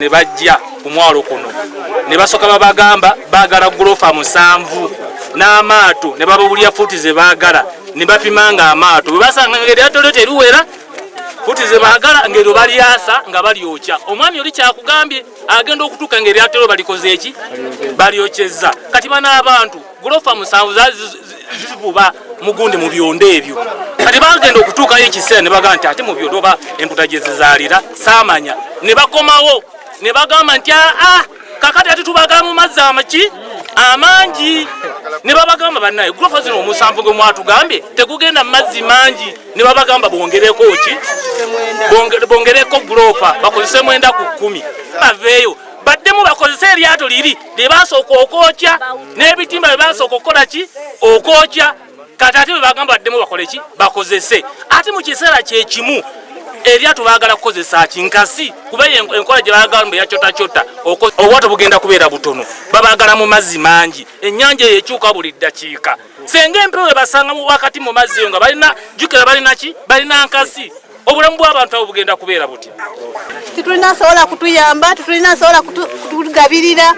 ne bajja ku mwalo kuno ne basoka babagamba bagala gulofa 7 n'amaato ne babulya futi ze bagala ne bapimanga amaato bwe basanga ngeri atolete luwera futi ze bagala ngeri baliyasa nga balyocha omwami oli kyakugambye agenda okutuka ngeri atolo balikoze eki balyocheza kati bana abantu gulofa 7 zibuba mugunde mu byonde ebyo kati bagenda okutuka ekisene ne bagamba ate mu byondo ba emputa jezizalira samanya ne bakomawo ne bagamba nti kakati ati tubagala mu mazzi amangi ne babagamba bannaye gulofa zino omusanvu gwe mwatugambye tegugenda mu mazzi mangi ne babagamba bongereko ki bongereko gulofa bakozese mwenda ku 10 baveeyo baddemu bakozese eryato liri lye basooka okwokya n'ebitimba bye basooka okukola ki okwokya kati ate bwe bagamba baddemu bakole ki bakozese ate mu kiseera kyekimu eryato bagala kukozesa kinkasi kuba enkola gye bagamba yakyotachota obwato bugenda kubeera butono babagala mu mazzi mangi ennyanja eyekyuka buli ddakiika senga empewo basanga mu wakati mu mazzi eyo nga balina jukira balina ki balina nkasi obulamu bw'abantu abo bugenda kubeera butya titulina sobola kutuyamba titulina sobola kutugabirira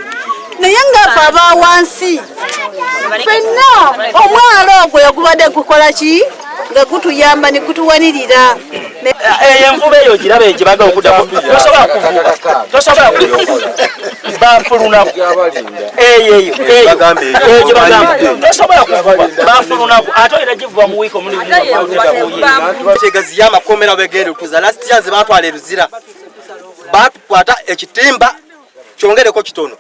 naye ngaafe abawansi fenna omwalo ogwo yagubadde gukola ki nga gutuyamba ne gutuwanirira envuba eyo giraba egibaga okuddamu tosobola kuvuga bafulunaku eyo gibagamba tosobola kuvuga bafulunaku ate era givuba mu wiiki omulimutegeziyo amakomera begende okuza last year batwala eruzira bakwata ekitimba kyongereko kitono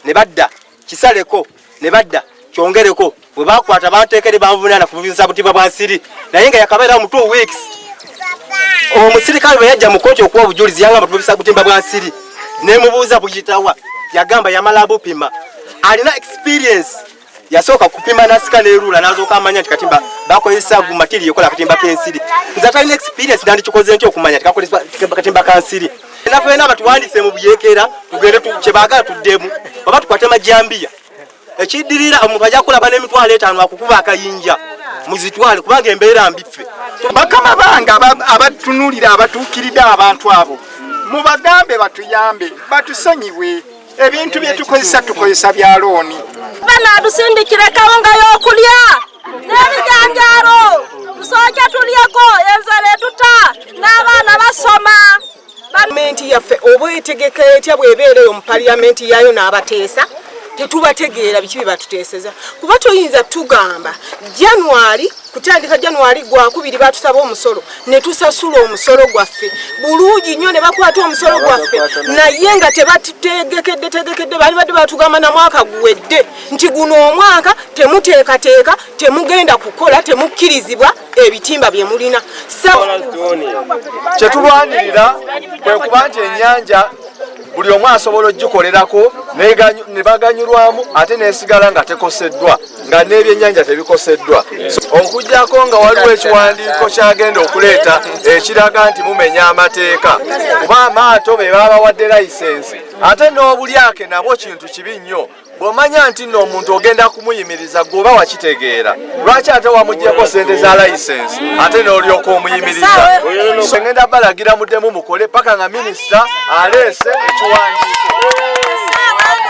ne badda kisaleko ne badda kyongereko bwe bakwata batekere bavunana kubuza butimba bwa siri naye nga yakabaira mu 2 weeks omusirikale bwe yajja mu kooti okuwa obujulizi yanga batubisa butimba bwa siri ne mubuuza bugitawa yagamba yamala bupima alina experience yasoka kupima nasika nerula nazoka amanya nti katimba bakozesa bu material yokola katimba kensiri nzata alina experience ndandi kikoze ntyo okumanya tikakolesa katimba kansiri nakwena batuwandise mu buyekera tugende tukyebaga tuddemu baba tukwate majambia ekidirira omuntu ajja kulaba n'emitwalo 5 akukuba akayinja muzitwale kubanga embeera mbife bakama banga abatunulira abatuukirira abantu abo mubagambe batuyambe batusonyiwe ebintu bye tukozesa bya looni bana adusindikire kawunga y'okulya n'ebijanjaalo tusooke tulyeko enzala etuta n'abaana basoma Gavumenti yaffe oba etegeka etya bw'ebeera mu parliamenti yayo n'abateesa tetubategeera biki batuteeseza kuba toyinza tugamba January kutandika January gwakubiri batusaba omusolo ne tusasula omusolo gwaffe bulungi nnyo ne bakwata omusolo gwaffe naye nga tegekkedde bali badde batugamba na mwaka guwedde nti guno omwaka temuteekateeka temugenda kukola temukkirizibwa ebitimba bye mulina kyetulwanirira kwe kuba nti ennyanja buli omu asobola ogikolerako ne baganyulwamu ate nesigala nga tekoseddwa nga n'ebyennyanja tebikoseddwa okujjako nga waliwo ekiwandiiko kyagenda okuleeta ekiraga nti mumenya amateeka kuba amaato be babawadde layisensi ate n'obulyake nabwo kintu kibi nnyo bw'omanya nti nno omuntu ogenda kumuyimiriza gwoba wakitegeera lwaki ate wamugyeko sente za layisensi ate n'olyoka omuyimiriza ngenda balagira muddemu mukole paka nga minisita aleese ekiwandiiko